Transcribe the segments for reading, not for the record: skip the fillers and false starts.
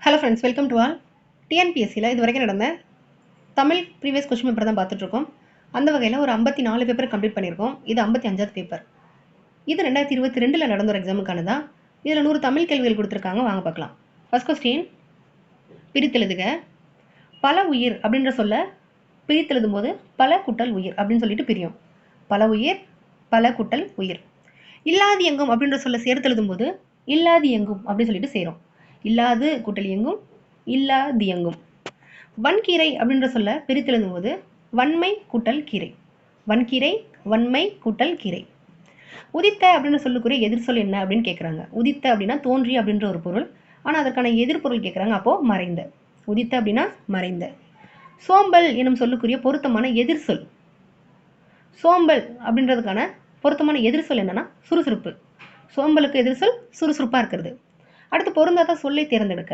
Hello friends, welcome to all. டிஎன்பிஎஸ்சியில் இது வரைக்கும் நடந்த தமிழ் ப்ரீவியஸ் கொஸ்டின் பேப்பர் தான் பார்த்துட்ருக்கோம். அந்த வகையில் ஒரு 54 பேப்பர் கம்ப்ளீட் பண்ணியிருக்கோம். இது 55வது பேப்பர். இது 2022 நடந்த ஒரு எக்ஸாமுக்கான தான். இதில் 100 தமிழ் கேள்விகள் கொடுத்துருக்காங்க. வாங்க பார்க்கலாம். ஃபர்ஸ்ட் கொஸ்டின், பிரித்தெழுதுக. பல உயிர் அப்படின்ற சொல்ல பிரித்தெழுதும் போது பல கூட்டல் உயிர் அப்படின்னு சொல்லிட்டு பிரியும். பல உயிர், பல கூட்டல் உயிர். இல்லாது எங்கும் அப்படின்ற சொல்ல சேர்த்து எழுதும் போது இல்லாது எங்கும் அப்படின்னு சொல்லிட்டு சேரும். இல்லாது கூட்டல் எங்கும், இல்லாது எங்கும். வன்கீரை அப்படின்ற சொல்ல பிரித்தெழுதும் போது வன்மை கூட்டல் கீரை. வன்கீரை, வன்மை கூட்டல் கீரை. உதித்த அப்படின்னு சொல்லுக்குரிய எதிர்சொல் என்ன அப்படின்னு கேட்குறாங்க. உதித்த அப்படின்னா தோன்றி அப்படின்ற ஒரு பொருள். ஆனால் அதற்கான எதிர்பொருள் கேட்குறாங்க. அப்போது மறைந்த. உதித்த அப்படின்னா மறைந்த. சோம்பல் எனும் சொல்லுக்குரிய பொருத்தமான எதிர்சொல். சோம்பல் அப்படின்றதுக்கான பொருத்தமான எதிர்சொல் என்னன்னா சுறுசுறுப்பு. சோம்பலுக்கு எதிர்சொல் சுறுசுறுப்பாக இருக்கிறது. அடுத்து பொருந்தாத சொல்லை தேர்ந்தெடுக்க.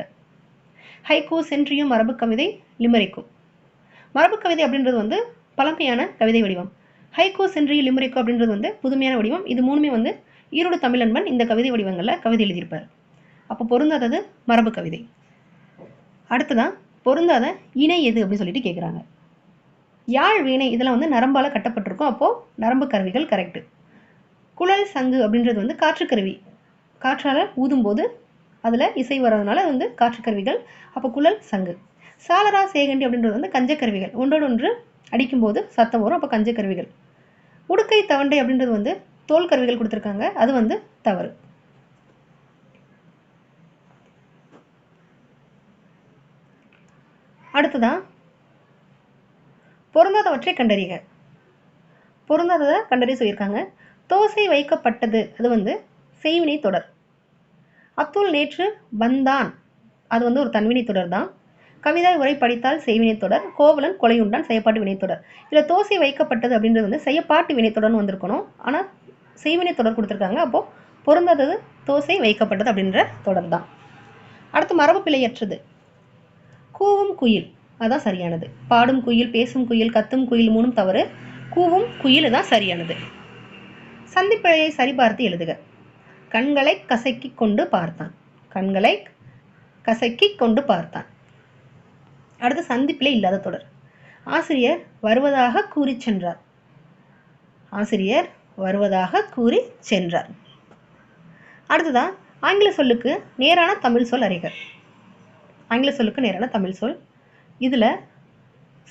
ஹைக்கூ, சென்ட்ரியும், மரபு கவிதை, லிமரிக்கும். மரபு கவிதை அப்படின்றது பழமையான கவிதை வடிவம். ஹைக்கூ, சென்ட்ரி, லிமரிக்கோ அப்படின்றது புதுமையான வடிவம். இது மூணுமே ஈரோடு தமிழன்பன் இந்த கவிதை வடிவங்களில் கவிதை எழுதியிருப்பார். அப்போ பொருந்தாதது மரபு கவிதை. அடுத்துதான் பொருந்தாத இணை எது அப்படின்னு சொல்லிட்டு கேட்குறாங்க. யாழ், வீணை இதெல்லாம் நரம்பால் கட்டப்பட்டிருக்கும். அப்போது நரம்பு கருவிகள் கரெக்டு. குழல், சங்கு அப்படின்றது காற்றுக்கருவி. காற்றால் ஊதும்போது அதில் இசை வர்றதுனால காற்றுக்கருவிகள். அப்போ குழல், சங்கு. சாலரா, சேகண்டி அப்படின்றது கஞ்சக்கருவிகள். ஒன்றோடு ஒன்று அடிக்கும்போது சத்தம் வரும். அப்போ கஞ்சக்கருவிகள். உடுக்கை, தவண்டை அப்படின்றது தோல் கருவிகள் கொடுத்துருக்காங்க. அது தவறு. அடுத்ததான் பொருந்தாதவற்றை கண்டறிக. பொருந்தாததை கண்டறிய சொல்லியிருக்காங்க. தோசை வைக்கப்பட்டது அது செய்வினை தொடர். அத்துல் நேற்று வந்தான் அது ஒரு தன்வினை தொடர் தான். கவிதை உரை படித்தால் செய்வினை தொடர். கோவலன் கொலையுண்டான் செயப்பாட்டு வினைத்தொடர். இதில் தோசை வைக்கப்பட்டது அப்படின்றது செயப்பாட்டு வினைத்தொடர்னு வந்திருக்கணும். ஆனால் செய்வினை தொடர் கொடுத்துருக்காங்க. அப்போது பொருந்தாதது தோசை வைக்கப்பட்டது அப்படின்ற தொடர் தான். அடுத்து மரபு பிழையற்றது. கூவும் குயில் அதான் சரியானது. பாடும் குயில், பேசும் குயில், கத்தும் குயில் மூணும் தவறு. கூவும் குயில் தான் சரியானது. சந்திப்பிழையை சரிபார்த்து எழுதுக. கண்களை கசக்கி கொண்டு பார்த்தான். கண்களை கசக்கி கொண்டு பார்த்தான். அடுத்து சந்திப்பிலே இல்லாத தொடர். ஆசிரியர் வருவதாக கூறி சென்றார். ஆசிரியர் வருவதாக கூறி சென்றார். அடுத்ததான் ஆங்கில சொல்லுக்கு நேரான தமிழ் சொல் அறிக. ஆங்கில சொல்லுக்கு நேரான தமிழ் சொல். இதில்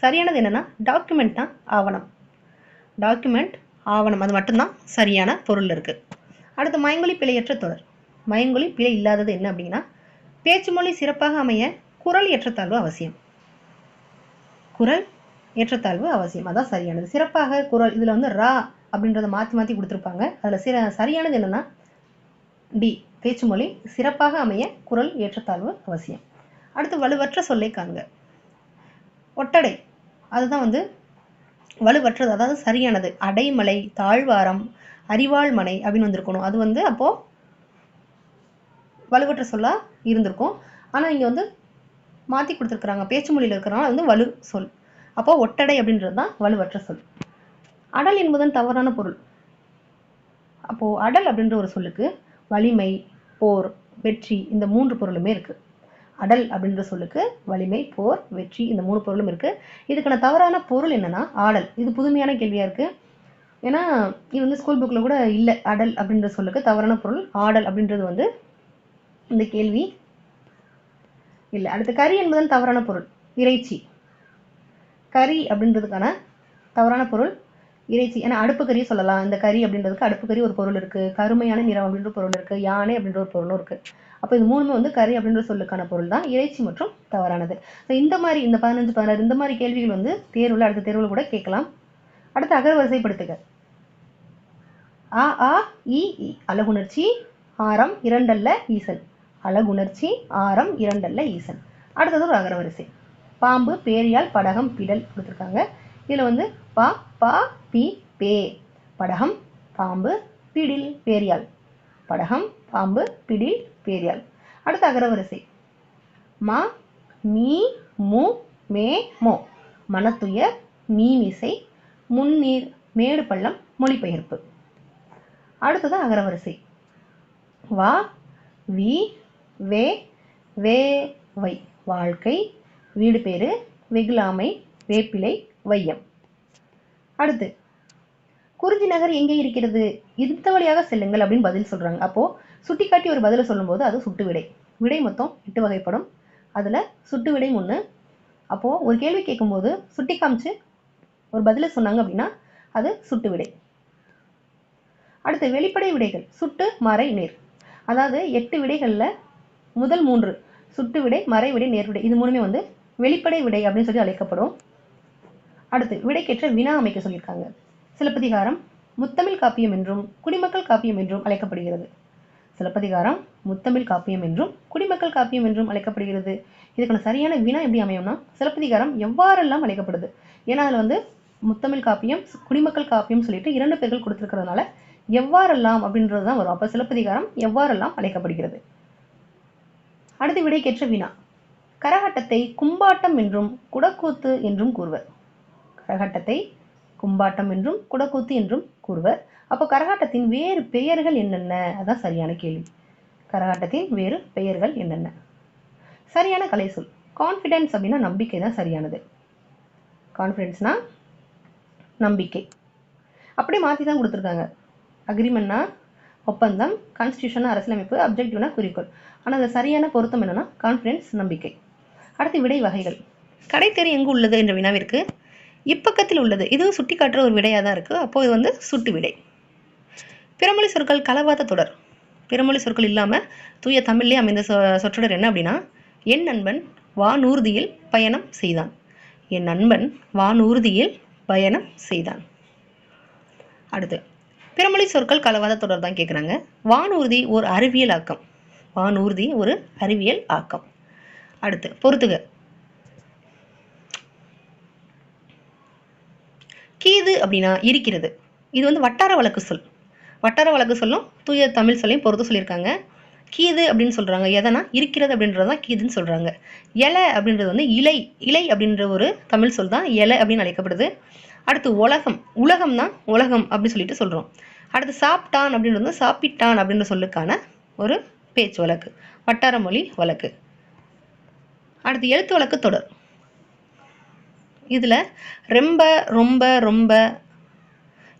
சரியானது என்னன்னா டாக்குமெண்ட் தான். ஆவணம். டாக்குமெண்ட், ஆவணம் அது மட்டும்தான் சரியான பொருள் இருக்கு. அடுத்து மயங்கொலி பிழையற்ற தொடர். மயங்கொலி பிழை இல்லாதது என்ன அப்படின்னா பேச்சு மொழி சிறப்பாக அமைய குரல் ஏற்றத்தாழ்வு அவசியம். குரல் ஏற்றத்தாழ்வு அவசியம், அதான் சரியானது. சிறப்பாக குரல் இதில் ரா அப்படின்றத மாற்றி மாற்றி கொடுத்துருப்பாங்க. அதில் சரியானது என்னன்னா டி, பேச்சு மொழி சிறப்பாக அமைய குரல் ஏற்றத்தாழ்வு அவசியம். அடுத்து வலுவற்ற சொல்லை காண்க. ஒட்டடை அதுதான் வலுவற்றது, அதாவது சரியானது. அடைமலை, தாழ்வாரம், அறிவாள் மனை அப்படின்னு வந்திருக்கணும். அது அப்போது வலுவற்ற சொல்லா இருந்திருக்கும். ஆனால் இங்கே மாற்றி கொடுத்துருக்குறாங்க. பேச்சு மொழியில் இருக்கிறனால வலு சொல். அப்போ ஒட்டடை அப்படின்றது தான் வலுவற்ற சொல். அடல் என்பதன் தவறான பொருள். அப்போது அடல் அப்படின்ற ஒரு சொல்லுக்கு வலிமை, போர், வெற்றி இந்த 3 பொருளுமே இருக்குது. அடல் அப்படின்ற சொல்லுக்கு வலிமை, போர், வெற்றி இந்த 3 பொருளும் இருக்குது. இதுக்கான தவறான பொருள் என்னன்னா ஆடல். இது புதுமையான கேள்வியாக இருக்குது. ஏன்னா இது ஸ்கூல் புக்கில் கூட இல்லை. அடல் அப்படின்ற சொல்லுக்கு தவறான பொருள் ஆடல் அப்படின்றது இந்த கேள்வி இல்லை. அடுத்து கறி என்பதன் தவறான பொருள் இறைச்சி. கறி அப்படின்றதுக்கான தவறான பொருள் இறைச்சி. ஏன்னா அடுப்பு கறியை சொல்லலாம். இந்த கறி அப்படின்றதுக்கு அடுப்பு கறி ஒரு பொருள் இருக்குது. கருமையான நிறம் அப்படின்ற பொருள் இருக்குது. யானை அப்படின்ற ஒரு பொருளும் இருக்குது. அப்போ இது மூணுமே கறி அப்படின்ற சொல்லுக்கான பொருள் தான். இறைச்சி மற்றும் தவறானது. ஸோ இந்த மாதிரி இந்த 15, 16 இந்த மாதிரி கேள்விகள் தேர்வில் அடுத்த தேர்வில் கூட கேட்கலாம். அடுத்து அகரவரிசைப்படுத்துக. ஆ, ஆ, இ, அழகுணர்ச்சி, ஆரம், இரண்டல்ல, ஈசன். அழகுணர்ச்சி, ஆரம், இரண்டல்ல, ஈசன். அடுத்தது ஒரு அகரவரிசை. பாம்பு, பேரியால், படகம், பிடல் கொடுத்துருக்காங்க. இதில் பா, பா, பி, பே. படகம், பாம்பு, பிடில், பேரியால். படகம், பாம்பு, பிடில், பேரியால். அடுத்த அகரவரிசை. மா, மீ, மு, மே, மோ. மனத்துயர், மீமிசை, முன்னீர், மேடு பள்ளம், மொழிபெயர்ப்பு. அடுத்தது அகரவரிசை. வா, வி, வே, வே, வை. வாழ்க்கை, வீடு பேரு, வெகுளாமை, வேப்பிலை, வையம். அடுத்து குறிஞ்சி நகர் எங்கே இருக்கிறது? இந்த வழியாக செல்லுங்கள் அப்படின்னு பதில் சொல்றாங்க. அப்போ சுட்டிக்காட்டி ஒரு பதிலை சொல்லும்போது அது சுட்டு விடை. விடை மொத்தம் 8 வகைப்படும். அதுல சுட்டு விடை 1. அப்போ ஒரு கேள்வி கேட்கும்போது சுட்டி காமிச்சு ஒரு பதிலை சொன்னாங்க அப்படின்னா அது சுட்டு விடை. அடுத்து வெளிப்படை விடைகள். சுட்டு, மறை, நேர். அதாவது 8 விடைகள்ல முதல் 3 சுட்டு விடை, மறை விடை, நேர் விடை, இது மூணுமே வந்து வெளிப்படை விடை அப்படின்னு சொல்லி அழைக்கப்படும். அடுத்து விடைக்கேற்ற வினா அமைக்க சொல்லியிருக்காங்க. சிலப்பதிகாரம் முத்தமிழ் காப்பியம் என்றும் குடிமக்கள் காப்பியம் என்றும் அழைக்கப்படுகிறது. சிலப்பதிகாரம் முத்தமிழ் காப்பியம் என்றும் குடிமக்கள் காப்பியம் என்றும் அழைக்கப்படுகிறது. இதுக்கான சரியான வினா எப்படி அமையும்னா, சிலப்பதிகாரம் எவ்வாறெல்லாம் அழைக்கப்படுது? ஏன்னா அதில் வந்து முத்தமிழ் காப்பியம், குடிமக்கள் காப்பியம் சொல்லிட்டு 2 பேர்கள் கொடுத்துருக்கிறதுனால எவ்வாறெல்லாம் அப்படின்றது தான் வரும். அப்போ சிலப்பதிகாரம் எவ்வாறெல்லாம் அழைக்கப்படுகிறது. அடுத்து விடைக்கேற்ற வினா. கரகாட்டத்தை கும்பாட்டம் என்றும் குடக்கூத்து என்றும் கூறுவர். கரகாட்டத்தை கும்பாட்டம் என்றும் குடக்கூத்து என்றும் கூறுவர். அப்போ கரகாட்டத்தின் வேறு பெயர்கள் என்னென்ன? அதான் சரியான கேள்வி. கரகாட்டத்தின் வேறு பெயர்கள் என்னென்ன? சரியான கலை சொல். கான்ஃபிடென்ஸ் அப்படின்னா நம்பிக்கை தான் சரியானது. கான்ஃபிடென்ஸ்னா நம்பிக்கை. அப்படியே மாற்றி தான் கொடுத்துருக்காங்க. அக்ரிமெண்ட்னா ஒப்பந்தம், கான்ஸ்டியூஷனா அரசியலமைப்பு, அப்ஜெக்டிவ்னா குறிக்கோள். ஆனால் அது சரியான பொருத்தம் என்னன்னா கான்ஃபிடென்ஸ் நம்பிக்கை. அடுத்து விடை வகைகள். கடைத்தெரு எங்கு உள்ளது என்ற வினாவிற்கு இப்பக்கத்தில் உள்ளது. இதுவும் சுட்டி காட்டுற ஒரு விடையாக தான் இருக்குது. அப்போ இது வந்து சுட்டு விடை. பிறமொழி சொற்கள் கலவாத தொடர். பிறமொழி சொற்கள் இல்லாமல் தூய தமிழ்லேயே அமைந்த சொற்றொடர் என்ன அப்படின்னா, என் நண்பன் வானூர்தியில் பயணம் செய்தான். என் நண்பன் வானூர்தியில் பயணம் செய்தான். அடுத்து பிறமொழி சொற்கள் கலவாத தொடர் தான் கேட்குறாங்க. வானூர்தி ஒரு அறிவியல் ஆக்கம். வானூர்தி ஒரு அறிவியல் ஆக்கம். அடுத்து பொறுத்துக. கீது அப்படின்னா இருக்கிறது. இது வந்து வட்டார வழக்கு சொல். வட்டார வழக்கு சொல்லும் தூய தமிழ் சொல்லையும் பொறுத்து சொல்லியிருக்காங்க. கீது அப்படின்னு சொல்கிறாங்க. எதனா இருக்கிறது அப்படின்றது தான் கீதுன்னு சொல்கிறாங்க. இலை அப்படின்றது வந்து இலை. இலை அப்படின்ற ஒரு தமிழ் சொல் தான் இலை அப்படின்னு அழைக்கப்படுது. அடுத்து உலகம். உலகம் தான் உலகம் அப்படின்னு சொல்லிட்டு சொல்கிறோம். அடுத்து சாப்பிட்டான் அப்படின்றது வந்து சாப்பிட்டான் அப்படின்ற சொல்லுக்கான ஒரு பேச்சு வழக்கு, வட்டார மொழி வழக்கு. அடுத்து எழுத்து வழக்கு தொடர். இதில் ரொம்ப, ரொம்ப, ரொம்ப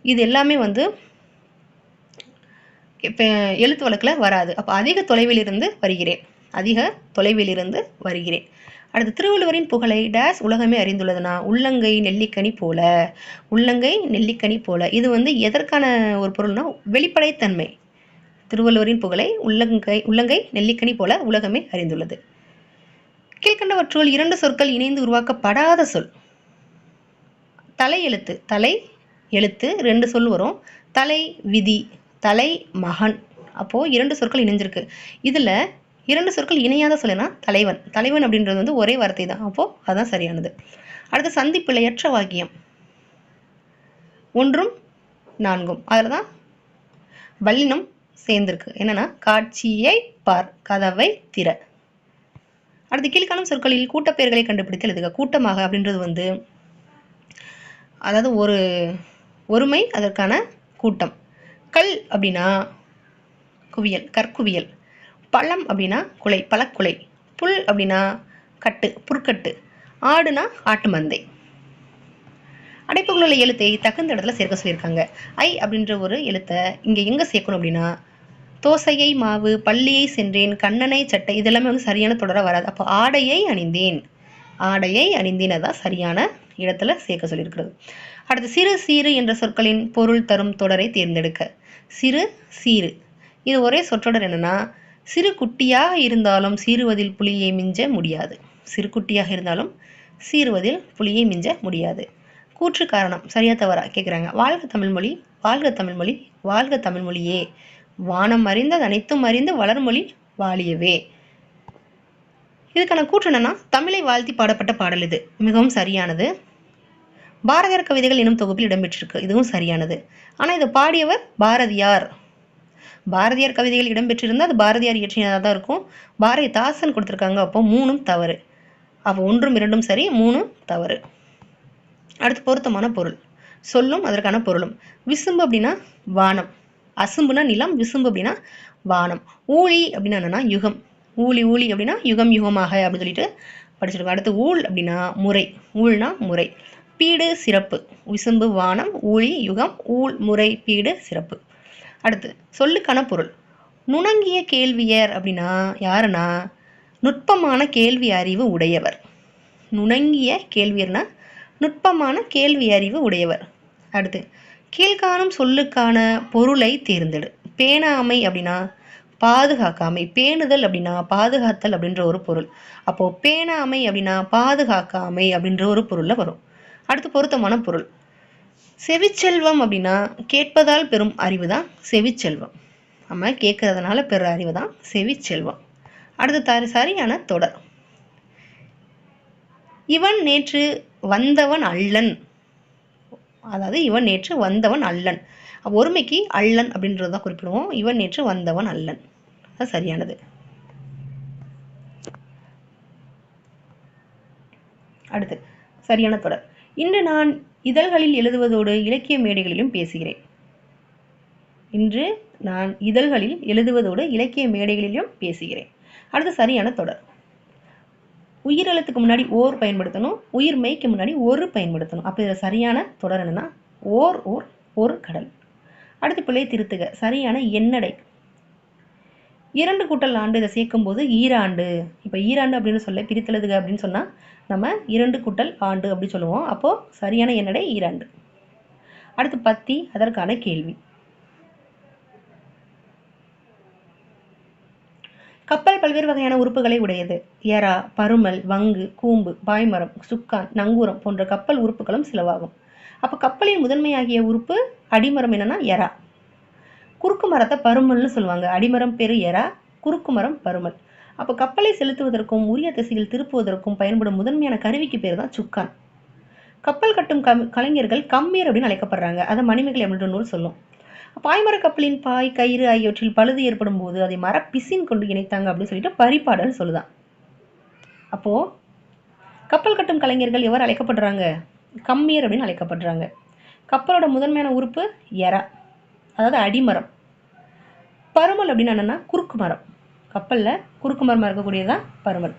இது எல்லாமே வந்து இப்போ எழுத்து வழக்கில் வராது. அப்போ அதிக தொலைவிலிருந்து வருகிறேன். அதிக தொலைவிலிருந்து வருகிறேன். அடுத்து திருவள்ளுவரின் புகழை டேஸ் உலகமே அறிந்துள்ளதுன்னா உள்ளங்கை நெல்லிக்கனி போல. உள்ளங்கை நெல்லிக்கனி போல. இது வந்து எதற்கான ஒரு பொருள்னா வெளிப்படைத்தன்மை. திருவள்ளுவரின் புகழை உள்ளங்கை நெல்லிக்கனி போல உலகமே அறிந்துள்ளது. கீழ்கண்டவற்றுள் 2 சொற்கள் இணைந்து உருவாக்கப்படாத சொல். தலை எழுத்து. தலை எழுத்து 2 சொல் வரும். தலை விதி, தலை மகன். அப்போது 2 சொற்கள் இணைஞ்சிருக்கு. இதில் 2 சொற்கள் இணையாத சொல்லுனா தலைவன். தலைவன் அப்படின்றது வந்து ஒரே வார்த்தை தான். அப்போது அதுதான் சரியானது. அடுத்து சந்திப்பிழையற்ற வாக்கியம் 1ம் 4ம். அதில் தான் வல்லினம் சேர்ந்திருக்கு. என்னன்னா காட்சியை பார், கதவை திற. அடுத்து கீழ்காணும் சொற்களில் கூட்டப்பெயர்களை கண்டுபிடித்து எழுதுக. கூட்டமாக அப்படின்றது வந்து அதாவது ஒரு ஒருமை, அதற்கான கூட்டம். கல் அப்படின்னா குவியல், கற்குவியல். பழம் அப்படின்னா குலை, பழக்குலை. புல் அப்படின்னா கட்டு, புற்கட்டு. ஆடுனா ஆட்டு மந்தை. அடைப்புகளுள்ள எழுத்தை தகுந்த இடத்துல சேர்க்க சொல்லியிருக்காங்க. ஐ அப்படின்ற ஒரு எழுத்தை இங்கே எங்கே சேர்க்கணும் அப்படின்னா, தோசையை மாவு, பள்ளியை சென்றேன், கண்ணனை சட்டை, இதெல்லாமே வந்து சரியான தொடராக வராது. அப்போ ஆடையை அணிந்தேன், ஆடையை அணிந்தேன் அதான் சரியான இடத்துல சேர்க்க சொல்லியிருக்கிறது. அடுத்து சிறு சீரு என்ற சொற்களின் பொருள் தரும் தொடரை தேர்ந்தெடுக்க. சிறு சீரு இது ஒரே சொற்றொடர். என்னன்னா, சிறு குட்டியாக இருந்தாலும் சீருவதில் புலியை மிஞ்ச முடியாது. சிறு குட்டியாக இருந்தாலும் சீருவதில் புலியை மிஞ்ச முடியாது. கூற்று காரணம் சரியா தவறா கேட்குறாங்க. வாழ்க தமிழ்மொழி, வாழ்க தமிழ்மொழி, வாழ்க தமிழ்மொழியே. வானம் அறிந்தது அனைத்தும் அறிந்து வளர்மொழி வாழியவே. இதுக்கான கூற்று என்னன்னா, தமிழை வாழ்த்தி பாடப்பட்ட பாடல் இது. மிகவும் சரியானது. பாரதியார் கவிதைகள் எனும் தொகுப்பில் இடம்பெற்றிருக்கு. இதுவும் சரியானது. ஆனால் இதை பாடியவர் பாரதியார். பாரதியார் கவிதைகள் இடம்பெற்றிருந்தால் அது பாரதியார் இயற்றியதாக தான் இருக்கும். பாரதிதாசன் கொடுத்துருக்காங்க. அப்போ 3ம் தவறு. அப்போ 1ம் 2ம் சரி, 3ம் தவறு. அடுத்து பொருத்தமான பொருள். சொல்லும் அதற்கான பொருளும். விசும்பு அப்படின்னா வானம், அசும்புனா நிலம், விசும்பு அப்படின்னா வானம். ஊழி அப்படின்னா என்னன்னா யுகம். ஊழி ஊழி அப்படின்னா யுகம் யுகமாக அப்படின்னு சொல்லிட்டு படிச்சிருக்கோம். அடுத்து ஊழ் அப்படின்னா முறை, ஊழ்னா முறை. பீடு சிறப்பு, விசும்பு வானம், ஊழி யுகம், ஊழ் முறை பீடு சிறப்பு. அடுத்து சொல்லுக்கான பொருள். நுணங்கிய கேள்வியர் அப்படின்னா யாருன்னா நுட்பமான கேள்வி அறிவு உடையவர். நுணங்கிய கேள்வியர்னா நுட்பமான கேள்வி அறிவு உடையவர். அடுத்து கீழ்காணும் சொல்லுக்கான பொருளை தேர்ந்தெடு. பேணாமை அப்படின்னா பாதுகாக்காமை, பேணுதல் அப்படின்னா பாதுகாத்தல் அப்படின்ற ஒரு பொருள். அப்போ பேணாமை அப்படின்னா பாதுகாக்காமை அப்படின்ற ஒரு பொருள்ல வரும். அடுத்து பொருத்தமான பொருள். செவிச்செல்வம் அப்படின்னா கேட்பதால் பெறும் அறிவு தான் செவிச்செல்வம். நம்ம கேட்கறதுனால பெற அறிவு தான் செவிச்செல்வம். அடுத்து சரியான தொடர். இவன் நேற்று வந்தவன் அல்லன், அதாவது இவன் நேற்று வந்தவன் அல்லன். ஒருமைக்கு அல்லன் அப்படின்றது தான் குறிப்பிடுவோம். இவன் நேற்று வந்தவன் அல்லன், அது சரியானது. அடுத்து சரியான தொடர். இன்று நான் இதழ்களில் எழுதுவதோடு இலக்கிய மேடைகளிலும் பேசுகிறேன். இன்று நான் இதழ்களில் எழுதுவதோடு இலக்கிய மேடைகளிலும் பேசுகிறேன். அடுத்து சரியான தொடர். உயிரெழுத்துக்கு முன்னாடி ஓர் பயன்படுத்தணும், உயிர் மெய்க்கு முன்னாடி ஒரு பயன்படுத்தணும். அப்போ இதில் சரியான தொடர் என்னன்னா ஓர் ஓர் ஒரு கடல். அடுத்து பிழை திருத்துக. சரியான எண்ணடை. 2 கூட்டல் ஆண்டு இதை சேர்க்கும் போது ஈராண்டு. இப்போ ஈராண்டு அப்படின்னு சொல்ல பிரித்தெழுதுக அப்படின்னு சொன்னால் நம்ம 2 கூட்டல் ஆண்டு அப்படி சொல்லுவோம். அப்போது சரியான எண்ணடை ஈராண்டு. அடுத்து பத்தி, அதற்கான கேள்வி. கப்பல் பல்வேறு வகையான உறுப்புகளை உடையது. எறா, பருமல், வங்கு, கூம்பு, பாய்மரம், சுக்கான், நங்கூரம் போன்ற கப்பல் உறுப்புகளும் சிலவாகும். அப்போ கப்பலின் முதன்மையாகிய உறுப்பு அடிமரம் என்னன்னா எறா. குறுக்கு மரத்தை பருமல்னு சொல்லுவாங்க. அடிமரம் பேரு எறா, குறுக்கு மரம் பருமல். அப்போ கப்பலை செலுத்துவதற்கும் உரிய திசையில் திருப்புவதற்கும் பயன்படும் முதன்மையான கருவிக்கு பேர் தான் சுக்கான். கப்பல் கட்டும் கலைஞர்கள் கம்மியர் அப்படின்னு அழைக்கப்படுறாங்க. அதை மணிமேகலை அப்படின்ற நூல் சொல்லும். பாய்மர கப்பலின் பாய், கயிறு ஆகியவற்றில் பழுது ஏற்படும் போது அதை மரப்பிசின் கொண்டு இணைத்தாங்க அப்படின்னு சொல்லிட்டு பரிபாடல் சொல்லுதான். அப்போ கப்பல் கட்டும் கலைஞர்கள் எவர் அழைக்கப்படுறாங்க? கம்மியர் அப்படின்னு அழைக்கப்படுறாங்க. கப்பலோட முதன்மையான உறுப்பு எறா, அதாவது அடிமரம். பருமல் அப்படின்னு என்னன்னா குறுக்கு மரம். கப்பலில் குறுக்கு மரமாக இருக்கக்கூடியதான் பருமல்.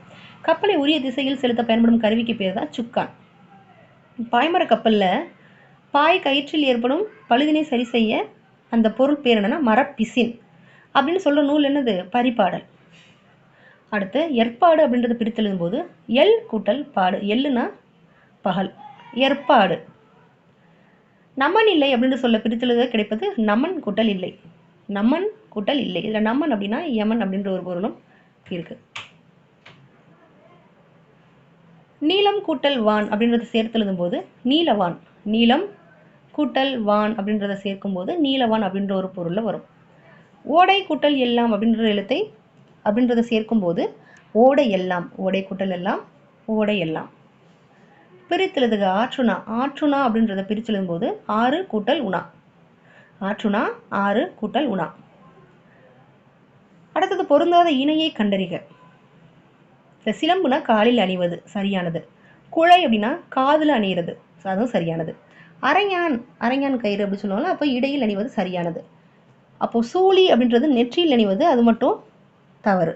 கப்பலை உரிய திசையில் செலுத்த பயன்படும் கருவிக்கு பேர் தான் சுக்கான். பாய்மர கப்பலில் பாய் கயிற்றில் ஏற்படும் பழுதினை சரி செய்ய அந்த பொருள் பேர் என்னன்னா மரப்பிசின் அப்படின்னு சொல்கிற நூல் என்னது? பரிபாடல். அடுத்து ஏற்பாடு அப்படின்றது பிரித்தெழுதும் போது எல் கூட்டல் பாடு. எல்லுனா பகல், ஏற்பாடு. நமன் இல்லை அப்படின்னு சொல்ல பிரித்தெழுத கிடைப்பது நமன் கூட்டல் இல்லை. நமன் கூட்டல் இல்லை. இதில் நமன் அப்படின்னா யமன் அப்படின்ற ஒரு பொருளும் இருக்கு. நீலம் கூட்டல் வான் அப்படின்றத சேர்த்து எழுதும் போது நீலவான். நீலம் கூட்டல் வான் அப்படின்றத சேர்க்கும் போது நீலவான் அப்படின்ற ஒரு பொருளில் வரும். ஓடை கூட்டல் எல்லாம் அப்படின்ற எழுத்தை அப்படின்றத சேர்க்கும் போது ஓடை எல்லாம். ஓடை கூட்டல் எல்லாம், ஓடை எல்லாம். பிரித்தெழுதுக. ஆற்றுணா. ஆற்றுணா அப்படின்றத பிரிச்செழுதும் போது ஆறு கூட்டல் உணா. ஆற்றுணா, ஆறு கூட்டல் உணா. அடுத்தது பொருந்தாத இணையை கண்டறிக. இந்த சிலம்புனா காலில் அணிவது, சரியானது. குழை அப்படின்னா காதில் அணிகிறது, அதுவும் சரியானது. அரைஞான், அரைஞான் கயிறு அப்படி சொல்லுவாங்க, அப்போ இடையில் அணிவது சரியானது. அப்போ சூழி அப்படின்றது நெற்றியில் அணிவது, அது மட்டும் தவறு.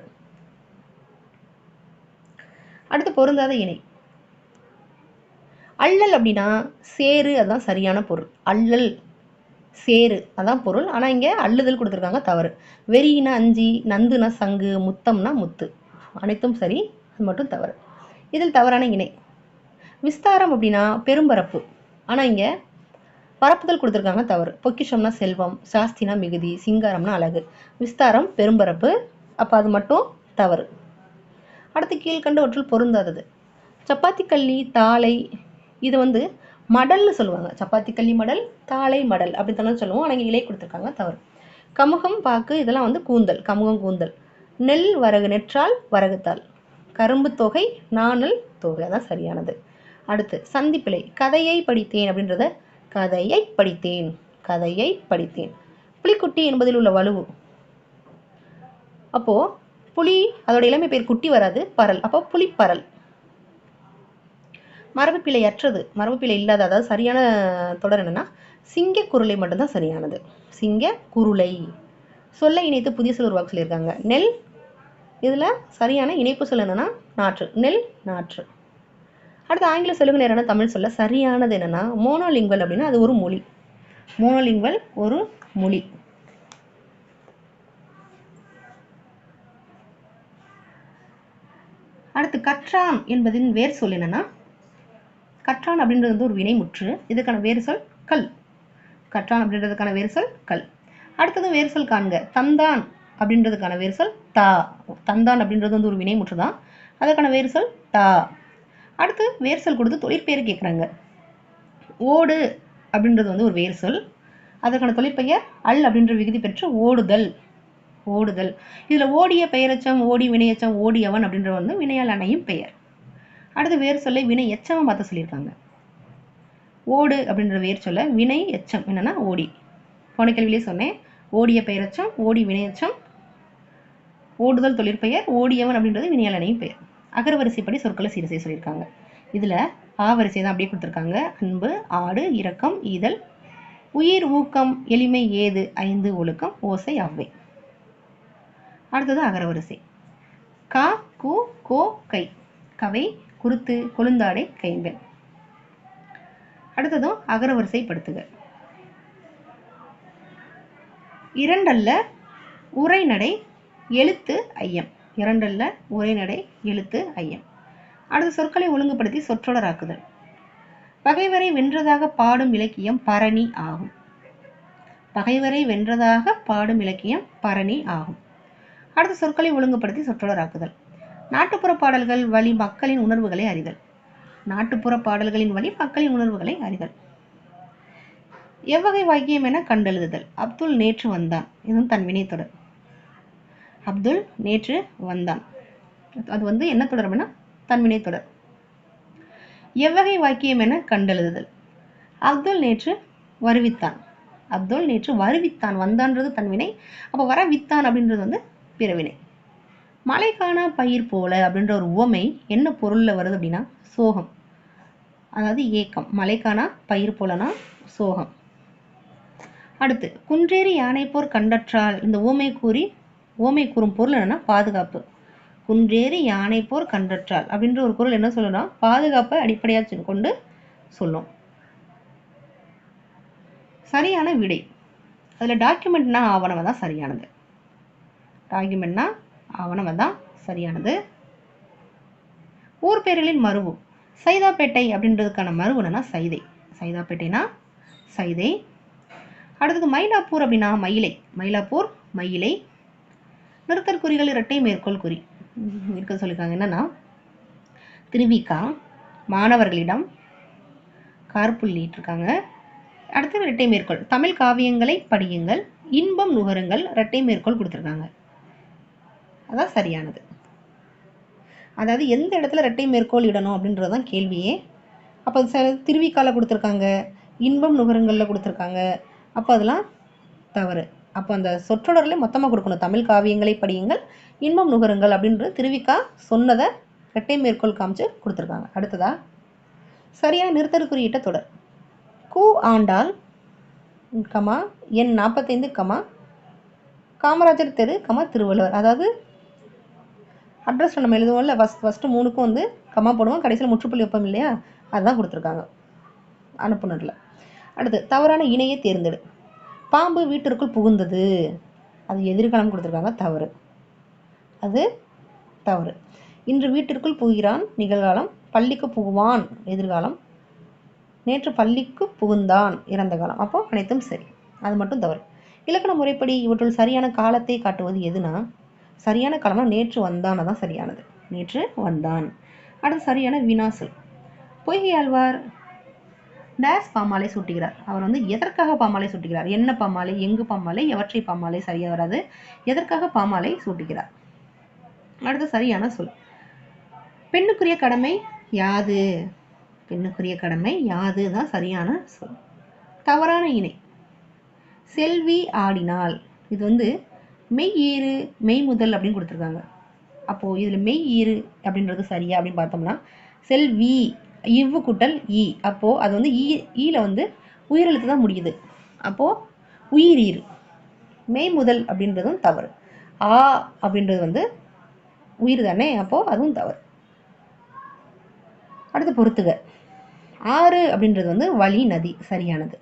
அடுத்து பொருந்தாத இணை. அள்ளல் அப்படின்னா சேரு, அதுதான் சரியான பொருள். அள்ளல் சேரு அதான் பொருள். ஆனால் இங்கே அள்ளுதல் கொடுத்துருக்காங்க, தவறு. வெறினா அஞ்சி, நந்துனா சங்கு, முத்தம்னா முத்து, அனைத்தும் சரி, அது மட்டும் தவறு. இதில் தவறான இணை. விஸ்தாரம் அப்படின்னா பெரும்பரப்பு, ஆனால் இங்கே பரப்புதல் கொடுத்துருக்காங்க, தவறு. பொக்கிஷம்னா செல்வம், சாஸ்தினா மிகுதி, சிங்காரம்னா அழகு. விஸ்தாரம் பெரும்பரப்பு, அப்போ அது மட்டும் தவறு. அடுத்து கீழ்கண்டவற்றில் பொருந்தாதது. சப்பாத்தி கள்ளி, தாளை, இது மடல்னு சொல்லுவாங்க. சப்பாத்தி கள்ளி மடல், தாளை மடல் அப்படித்தானே சொல்லுவோம், ஆனால் இங்கே இலை கொடுத்துருக்காங்க, தவறு. கமுகம், பாக்கு, இதெல்லாம் கூந்தல், கமுகம் கூந்தல். நெல் வரகு, நெற்றால் வரகுத்தால். கரும்பு தொகை, நாணல் தொகை, அதான் சரியானது. அடுத்து சந்திப்பிழை. கதையை படித்தேன் அப்படின்றத கதையை படித்தேன், கதையை படித்தேன். புலிக்குட்டி என்பதில் உள்ள வலுவு. அப்போ புலி அதோட இளமை பேர் குட்டி வராது, பரல், அப்போ புலிப்பரல். மரபுப்பிழை அற்றது, மரபுப்பிழை இல்லாத, அதாவது சரியான தொடர் என்னன்னா சிங்க குருளை மட்டும்தான் சரியானது. சிங்க குருளை. சொல்ல இணைத்து புதிய சொல் உருவாக்க சொல்லியிருக்காங்க. நெல் இதில் சரியான இணைப்பு சொல் என்னென்னா நாற்று, நெல் நாற்று. அடுத்து ஆங்கில சொல்லுங்க நேரான தமிழ் சொல்ல சரியானது என்னென்னா மோனோலிங்குவல் அப்படின்னா அது ஒரு மொழி. மோனோலிங்குவல் ஒரு மொழி. அடுத்து கற்றான் என்பதின் வேர் சொல் என்னன்னா, கற்றான் அப்படின்றது வந்து ஒரு வினைமுற்று. இதுக்கான வேறு சொல் கல். கற்றான் அப்படின்றதுக்கான வேறு சொல் கல். அடுத்தது வேறு சொல் காண்க. தந்தான் அப்படின்றதுக்கான வேறு சொல் தா. தந்தான் அப்படின்றது வந்து ஒரு வினைமுற்று தான், அதுக்கான வேறு சொல் தா. அடுத்து வேறு சொல் கொடுத்து தொழிற்பெயர் கேட்குறாங்க. ஓடு அப்படின்றது வந்து ஒரு வேறு சொல், அதற்கான தொழிற்பெயர் அல் அப்படின்ற விகுதி பெற்று ஓடுதல். ஓடுதல். இதில் ஓடிய பெயரெச்சம், ஓடி வினையச்சம், ஓடியவன் அப்படின்ற வந்து வினையால் அணையும் பெயர். அடுத்து வேறு சொல்லை வினை எச்சமாக மாற்ற சொல்லியிருக்காங்க. ஓடு அப்படின்ற வேறு சொல்ல வினை எச்சம் என்னன்னா ஓடி. போன கேள்வியிலே சொன்னேன், ஓடிய பெயரெச்சம், ஓடி வினையச்சம், ஓடுதல் தொழிற்பெயர், ஓடியவன் அப்படின்றது வினையால் அணையும் பெயர். அகரவரிசைப்படி சொற்களை சீர் செய்ய சொல்லியிருக்காங்க. இதில் ஆ வரிசை தான் அப்படியே கொடுத்துருக்காங்க. அன்பு, ஆடு, இரக்கம், ஈதல், உயிர், ஊக்கம், எளிமை, ஏது, ஐந்து, ஒழுக்கம், ஓசை, அவ்வை. அடுத்தது அகரவரிசை. கா, கு, கோ, கை, கவை, குருத்து, கொழுந்தாடை, கைம்பெண். அடுத்ததும் அகரவரிசைப்படுத்துக. இரண்டல்ல உரைநடை எழுத்து ஐயம். இரண்டல்ல உரைநடை எழுத்து ஐயம். அடுத்த சொற்களை ஒழுங்குபடுத்தி சொற்றொடராக்குதல். பகைவரை வென்றதாக பாடும் இலக்கியம் பரணி ஆகும். பகைவரை வென்றதாக பாடும் இலக்கியம் பரணி ஆகும். அடுத்த சொற்களை ஒழுங்குபடுத்தி சொற்றொடராக்குதல். நாட்டுப்புற பாடல்கள் வழி மக்களின் உணர்வுகளை அறிதல். நாட்டுப்புற பாடல்களின் வழி மக்களின் உணர்வுகளை அறிதல். எவ்வகை வாக்கியம் என கண்டெழுதுதல். அப்துல் நேற்று வந்தான். இதுவும் தன் வினை தொடர். அப்துல் நேற்று வந்தான், அது வந்து என்ன தொடர்புனா தன்வினை தொடர். எவ்வகை வாக்கியம் என கண்டெழுதுதல். அப்துல் நேற்று வருவித்தான். அப்துல் நேற்று வருவித்தான். வந்தான்றது தன்வினை, அப்போ வரவித்தான் அப்படின்றது வந்து பிறவினை. மழைக்கான பயிர் போல அப்படின்ற ஒரு உவமை என்ன பொருளில் வருது அப்படின்னா சோகம், அதாவது ஏக்கம். மழைக்கான பயிர் போலனா சோகம். அடுத்து குன்றேறி யானை போர் கண்டற்றால். இந்த ஓமை கூறும் பொருள் என்னன்னா பாதுகாப்பு. குன்றேறி யானை போர் கண்டற்றால் அப்படின்ற ஒரு பொருள் என்ன சொல்லணும்னா பாதுகாப்பை அடிப்படையாக கொண்டு சொல்லும். சரியான விடை. அதில் டாக்குமெண்ட்னா ஆவணம் தான் சரியானது. டாக்குமெண்ட்னா ஆவணம் தான் சரியானது. ஊர் பேர்களின் மருவு. சைதாப்பேட்டை அப்படின்றதுக்கான மருவு என்னன்னா சைதை. சைதாப்பேட்டைனா சைதை. அடுத்தது மயிலாப்பூர் அப்படின்னா மயிலை. மயிலாப்பூர் மயிலை. நிறுத்தற்குறிகள் இரட்டை மேற்கோள் குறி இருக்க சொல்லியிருக்காங்க. என்னன்னா திருவிக்கா, மாணவர்களிடம், கார்புள்ளிட்டு. அடுத்து இரட்டை மேற்கோள். தமிழ் காவியங்களை படியுங்கள், இன்பம் நுகருங்கள், இரட்டை மேற்கோள் கொடுத்துருக்காங்க. அதான் சரியானது. அதாவது எந்த இடத்துல இரட்டை மேற்கோள் இடணும் அப்படின்றதான் கேள்வியே. அப்போ திருவிக்கால கொடுத்துருக்காங்க, இன்பம் நுகருங்கள்ல கொடுத்துருக்காங்க, அப்போ அதெல்லாம் தவறு. அப்போ அந்த சொற்றொடரில் மொத்தமாக கொடுக்கணும். தமிழ் காவியங்களை படியுங்கள், இன்பம் நுகருங்கள் அப்படின்றது திருவிக்கா சொன்னதை இரட்டை மேற்கோள் காமிச்சு கொடுத்துருக்காங்க. அடுத்ததா சரியான நிறுத்தற் குறியிட்ட தொடர். கு ஆண்டாள், கமா எண் 45, கமா காமராஜர் தெரு, கமா திருவள்ளுவர். அதாவது அட்ரஸ் நம்ம எழுதுவோம்ல, ஃபஸ்ட்டு 3க்கும் வந்து கமா போடுவோம், கடைசியில் முற்றுப்புள்ளி வைப்போம் இல்லையா, அதுதான் கொடுத்துருக்காங்க அனுப்புனரில். அடுத்து தவறான இணையை தேர்ந்தெடு. பாம்பு வீட்டிற்குள் புகுந்தது, அது எதிர்காலம் கொடுத்துருக்காங்க, தவறு. அது தவறு. இன்று வீட்டிற்குள் புகுகிறான், நிகழ்காலம். பள்ளிக்கு புகுவான், எதிர்காலம். நேற்று பள்ளிக்கு புகுந்தான், இறந்த காலம். அப்போ அனைத்தும் சரி, அது மட்டும் தவறு. இலக்கண முறைப்படி இவற்றுள் சரியான காலத்தை காட்டுவது எதுனா சரியான காலம்னா நேற்று வந்தான் தான் சரியானது. நேற்று வந்தான். அடுத்து சரியான வினாசல். பொய்கையாழ்வார் டேஸ் பாமாலை சூட்டுகிறார். அவர் வந்து எதற்காக பாமாலை சூட்டுகிறார்? என்ன பாமாலை, எங்கு பாமாலை, எவற்றை பாமாலை, சரியா வராது. எதற்காக பாமாலை சூட்டுகிறார்? அடுத்து சரியான சொல். பெண்ணுக்குரிய கடமை யாது. பெண்ணுக்குரிய கடமை யாது தான் சரியான சொல். தவறான இணை. செல்வி ஆடினாள். இது வந்து மெய் ஈறு மெய் முதல் அப்படின்னு கொடுத்துருக்காங்க. அப்போது இதில் மெய் ஈறு அப்படின்றது சரியா அப்படின்னு பார்த்தோம்னா செல்வி இவ்வு கூட்டல் ஈ. அப்போது அது வந்து ஈல வந்து உயிரெழுத்து தான் முடியுது. அப்போது உயிரீறு. மெய் முதல் அப்படின்றதும் தவறு. ஆ அப்படின்றது வந்து உயிர் தானே, அப்போது அதுவும் தவறு. அடுத்து பொறுத்துக. ஆறு அப்படின்றது வந்து வழி, நதி, சரியானது.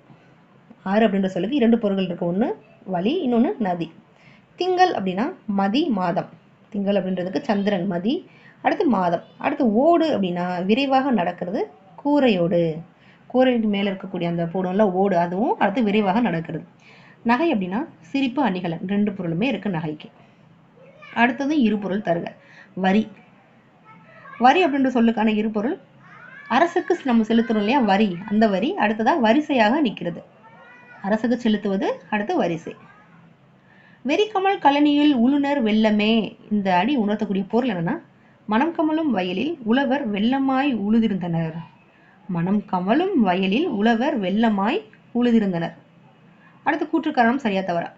ஆறு அப்படின்ற சொல்லுக்கு 2 பொருள்கள் இருக்குது. ஒன்று வழி, இன்னொன்று நதி. திங்கள் அப்படின்னா மதி, மாதம். திங்கள் அப்படின்றதுக்கு சந்திரன் மதி, அடுத்து மாதம். அடுத்து ஓடு அப்படின்னா விரைவாக நடக்கிறது, கூரையோடு. கூரைக்கு மேலே இருக்கக்கூடிய அந்த போடும்ல ஓடு, அதுவும் அடுத்து விரைவாக நடக்கிறது. நகை அப்படின்னா சிரிப்பு, அணிகலன், 2 பொருளுமே இருக்குது நகைக்கு. அடுத்தது இருபொருள் தருக. வரி. வரி அப்படின்ற சொல்லுக்கான இருபொருள் அரசுக்கு நம்ம செலுத்துறோம் இல்லையா வரி, அந்த வரி. அடுத்ததாக வரிசையாக நிற்கிறது, அரசுக்கு செலுத்துவது, அடுத்து வரிசை. வெறிக்கமல் கழனியில் உளுனர் வெள்ளமே. இந்த அடி உணர்த்தக்கூடிய பொருள் என்னன்னா, மனம் கமலும் வயலில் உழவர் வெள்ளமாய் உழுதிருந்தனர். மனம் கமலும் வயலில் உழவர் வெள்ளமாய் உழுதிருந்தனர். அடுத்து கூற்றுக்காரணம் சரியா தவறா?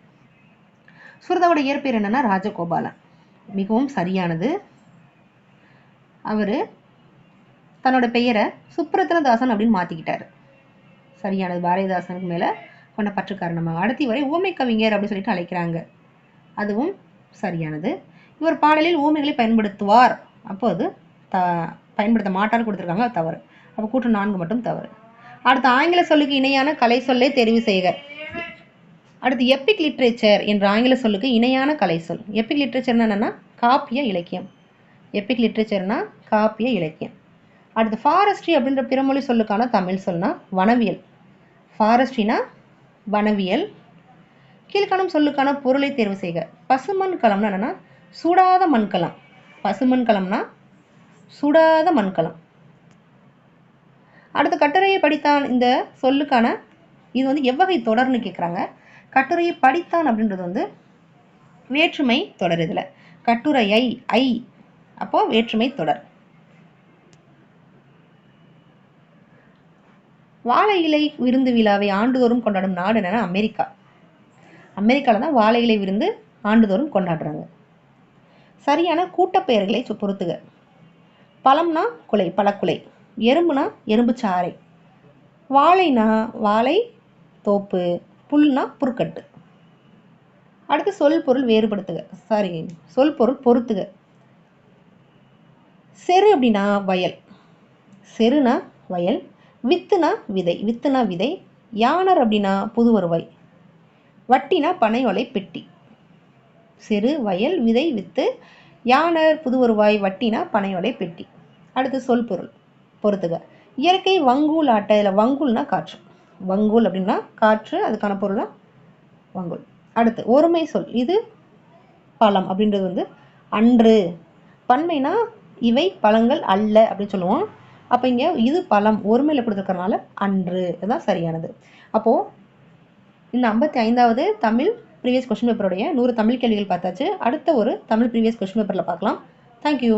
சுரதாவோட இயற்பெயர் என்னன்னா ராஜகோபாலன். மிகவும் சரியானது. அவர் தன்னோட பெயரை சுப்ரத்னதாசன் அப்படின்னு மாற்றிக்கிட்டார். சரியானது. பாரதிதாசனுக்கு மேலே கொண்ட பற்று காரணமாக. அடுத்து வரை ஊமை கவிஞர் அப்படின்னு சொல்லிட்டு அழைக்கிறாங்க, அதுவும் சரியானது. இவர் பாடலில் ஊமைகளை பயன்படுத்துவார், அப்போ அது பயன்படுத்த மாட்டார் கொடுத்துருக்காங்க, தவறு. அப்போ கூற்று 4 மட்டும் தவறு. அடுத்து ஆங்கில சொல்லுக்கு இணையான கலை சொல்லை தெரிவு செய்க. அடுத்து எப்பிக் லிட்ரேச்சர் என்ற ஆங்கில சொல்லுக்கு இணையான கலை சொல். எப்பிக் லிட்ரேச்சர்னா என்னன்னா காப்பிய இலக்கியம். எப்பிக் லிட்ரேச்சர்னா காப்பிய இலக்கியம். அடுத்து ஃபாரஸ்ட்ரி அப்படின்ற பிறமொழி சொல்லுக்கான தமிழ் சொல்னா வனவியல். ஃபாரஸ்ட்ரினா வனவியல். கீழ்காணும் சொல்லுக்கான பொருளை தேர்வு செய்க. பசுமண் களம்னா என்னன்னா சுடாத மண்கலம். பசுமண் களம்னா சுடாத மண்கலம். அடுத்து கட்டுரையை படித்தான். இந்த சொல்லுக்கான இது வந்து எவ்வகை தொடர்னு கேட்குறாங்க. கட்டுரையை படித்தான் அப்படின்றது வந்து வேற்றுமை தொடர். இதில் கட்டுரையை ஐ, அப்போ வேற்றுமை தொடர். வாழை இலை விருந்து விழாவை ஆண்டுதோறும் கொண்டாடும் நாடு என்னன்னா அமெரிக்கா. அமெரிக்காவில் தான் வாழை இலை விருந்து ஆண்டுதோறும் கொண்டாடுறாங்க. சரியான கூட்டப்பெயர்களை பொறுத்துக. பழம்னா குலை, பழக்குலை. எறும்புனா எறும்பு சாறை. வாழைனா வாழை தோப்பு. புல்னா புற்கட்டு. அடுத்து சொல் பொருள் வேறுபடுத்துக. சொல் பொருள் பொறுத்துக. செரு அப்படின்னா வயல். செருனா வயல். வித்துனா விதை. வித்துனா விதை. யானர் அப்படின்னா புது வருவாய். வட்டினா பனை ஓலை பெட்டி. செரு, வயல், விதை, வித்து. யானர், புது வருவாய். வட்டினா பனை ஓலை பெட்டி. அடுத்து சொல் பொருள் பொறுத்துக. இயற்கை வங்கூல் ஆட்ட. இதில் வங்கூல்னா காற்று. வங்கூல் அப்படின்னா காற்று, அதுக்கான பொருள் தான் வங்கூல். அடுத்து ஒருமை சொல். இது பழம் அப்படின்றது வந்து அன்று. பன்மைனா இவை பழங்கள் அல்ல அப்படின்னு சொல்லுவோம். அப்போ இங்கே இது பழம் ஒருமையில் கொடுத்துருக்கறனால அன்று, இதுதான் சரியானது. அப்போது இந்த 55வது தமிழ் ப்ரீவியஸ் கொஸ்டின் பேப்பருடைய 100 தமிழ் கேள்விகள் பார்த்தாச்சு. அடுத்த ஒரு தமிழ் ப்ரீவியஸ் கொஸ்டின் பேப்பரில் பார்க்கலாம். தேங்க்யூ.